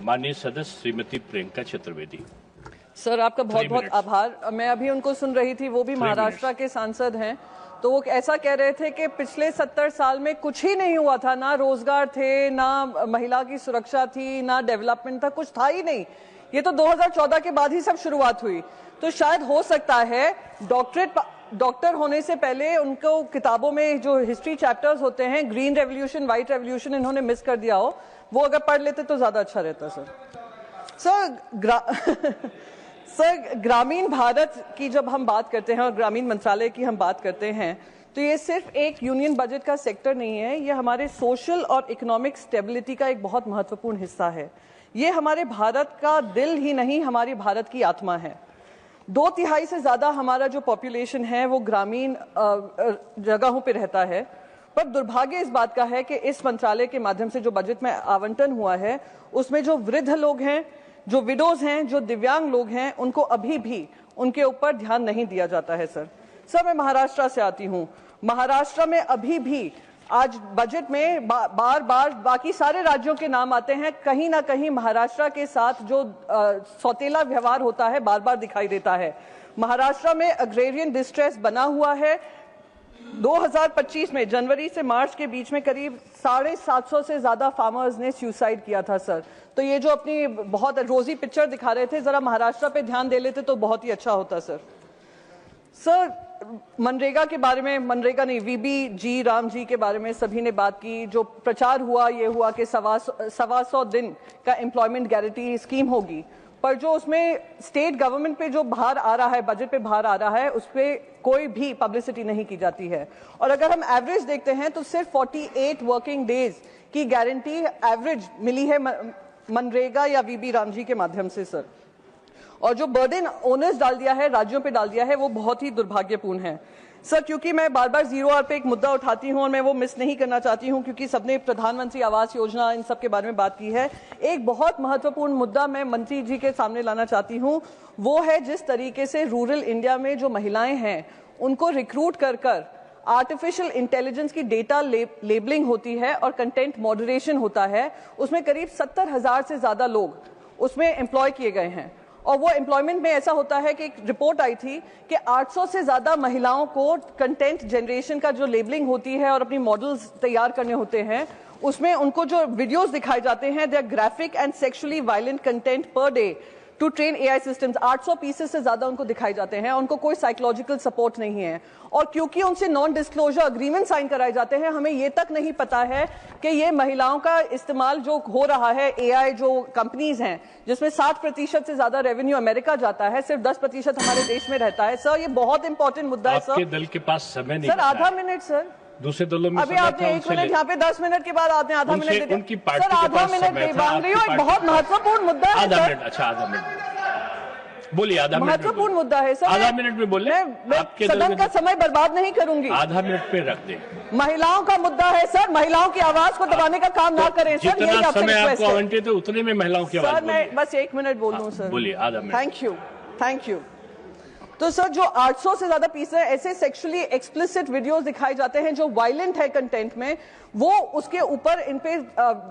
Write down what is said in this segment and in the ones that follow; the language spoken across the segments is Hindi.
माननीय सदस्य श्रीमती प्रियंका चतुर्वेदी। सर आपका बहुत बहुत आभार। मैं अभी उनको सुन रही थी, वो भी महाराष्ट्र के सांसद हैं, तो वो ऐसा कह रहे थे कि पिछले 70 साल में कुछ ही नहीं हुआ था, ना रोजगार थे, ना महिला की सुरक्षा थी, ना डेवलपमेंट था, कुछ था ही नहीं। ये तो 2014 के बाद ही सब शुरुआत हुई। तो शायद हो सकता है डॉक्टर होने से पहले उनको किताबों में जो हिस्ट्री चैप्टर्स होते हैं, ग्रीन रेवोल्यूशन, व्हाइट रेवोल्यूशन, इन्होंने मिस कर दिया हो, वो अगर पढ़ लेते तो ज्यादा अच्छा रहता। सर ग्रामीण भारत की जब हम बात करते हैं और ग्रामीण मंत्रालय की हम बात करते हैं, तो ये सिर्फ एक यूनियन बजट का सेक्टर नहीं है, ये हमारे सोशल और इकोनॉमिक स्टेबिलिटी का एक बहुत महत्वपूर्ण हिस्सा है। ये हमारे भारत का दिल ही नहीं, हमारी भारत की आत्मा है। 2/3 से ज्यादा हमारा जो पॉपुलेशन है वो ग्रामीण जगहों पे रहता है। पर दुर्भाग्य इस बात का है कि इस मंत्रालय के माध्यम से जो बजट में आवंटन हुआ है, उसमें जो वृद्ध लोग हैं, जो विडोज हैं, जो दिव्यांग लोग हैं, उनको अभी भी उनके ऊपर ध्यान नहीं दिया जाता है। सर मैं महाराष्ट्र से आती हूँ। महाराष्ट्र में अभी भी आज बजट में बार बार बाकी सारे राज्यों के नाम आते हैं, कहीं ना कहीं महाराष्ट्र के साथ जो सौतेला व्यवहार होता है बार बार दिखाई देता है। महाराष्ट्र में अग्रेरियन डिस्ट्रेस बना हुआ है। 2025 में जनवरी से मार्च के बीच में करीब 750 से ज्यादा फार्मर्स ने सुसाइड किया था। सर तो ये जो अपनी बहुत रोजी पिक्चर दिखा रहे थे, जरा महाराष्ट्र पे ध्यान दे लेते तो बहुत ही अच्छा होता। सर मनरेगा के बारे में, मनरेगा नहीं, वीबी जी राम जी के बारे में सभी ने बात की। जो प्रचार हुआ ये हुआ कि 125 दिन का एम्प्लॉयमेंट गारंटी स्कीम होगी, पर जो उसमें स्टेट गवर्नमेंट पे जो भार आ रहा है, बजट पे भार आ रहा है, उस पर कोई भी पब्लिसिटी नहीं की जाती है। और अगर हम एवरेज देखते हैं तो सिर्फ 48 वर्किंग डेज की गारंटी एवरेज मिली है मनरेगा या वीबी राम जी के माध्यम से। सर और जो बर्डन ओनर्स डाल दिया है, राज्यों पे डाल दिया है, वो बहुत ही दुर्भाग्यपूर्ण है। सर क्योंकि मैं बार बार 0 आवर पे एक मुद्दा उठाती हूं और मैं वो मिस नहीं करना चाहती हूं, क्योंकि सबने प्रधानमंत्री आवास योजना इन सब के बारे में बात की है। एक बहुत महत्वपूर्ण मुद्दा मैं मंत्री जी के सामने लाना चाहती हूं, वो है जिस तरीके से रूरल इंडिया में जो महिलाएं हैं उनको रिक्रूट कर आर्टिफिशियल इंटेलिजेंस की डेटा लेबलिंग होती है और कंटेंट मॉडरेशन होता है। उसमें करीब 70,000 से ज्यादा लोग उसमें एम्प्लॉय किए गए हैं। और वो एम्प्लॉयमेंट में ऐसा होता है कि एक रिपोर्ट आई थी कि 800 से ज्यादा महिलाओं को कंटेंट जनरेशन का जो लेबलिंग होती है और अपनी मॉडल्स तैयार करने होते हैं, उसमें उनको जो वीडियोस दिखाए जाते हैं, they are graphic and sexually violent content per day to train AI systems. 800 pieces से ज्यादा उनको दिखाए जाते हैं, उनको कोई साइकोलॉजिकल सपोर्ट नहीं है। और क्योंकि उनसे नॉन डिस्क्लोजर अग्रीमेंट साइन कराए जाते हैं, हमें ये तक नहीं पता है कि ये महिलाओं का इस्तेमाल जो हो रहा है, एआई जो कंपनीज हैं जिसमें 60% से ज्यादा रेवेन्यू अमेरिका जाता है, सिर्फ 10% हमारे देश में रहता है। सर ये बहुत इंपॉर्टेंट मुद्दा है। आपके दल के पास समय नहीं। सर आधा मिनट। सर दूसरे दलों में अभी आपने 1 मिनट, यहाँ पे 10 मिनट के बाद आपने आधा मिनट दे दिया। सर आधा मिनट नहीं मांग रही हो, एक बहुत महत्वपूर्ण मुद्दा है। आधा मिनट, अच्छा आधा मिनट बोलिए। आधा मिनट महत्वपूर्ण मुद्दा है सर। आधा मिनट में बोले, मैं सदन का समय बर्बाद नहीं करूंगी। आधा मिनट पे रख दे। महिलाओं का मुद्दा है सर, महिलाओं की आवाज को दबाने का काम ना करें सर। जितना समय आपको आवंटित है उतने में महिलाओं की आवाज। सर मैं बस 1 मिनट बोल दूं सर। बोलिए, आधा मिनट। Thank you. तो सर जो 800 से ज्यादा पीस है, ऐसे सेक्सुअली एक्सप्लिसिट वीडियोस दिखाए जाते हैं जो वायलेंट है कंटेंट में, वो उसके ऊपर इन पे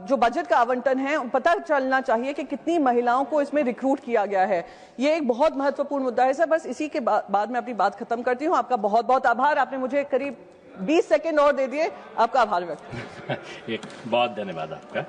जो बजट का आवंटन है पता चलना चाहिए कि कितनी महिलाओं को इसमें रिक्रूट किया गया है। ये एक बहुत महत्वपूर्ण मुद्दा है सर। बस इसी के बाद मैं अपनी बात खत्म करती हूँ। आपका बहुत बहुत आभार, आपने मुझे करीब 20 सेकेंड और दे दिए, आपका आभार व्यक्त। बहुत धन्यवाद आपका।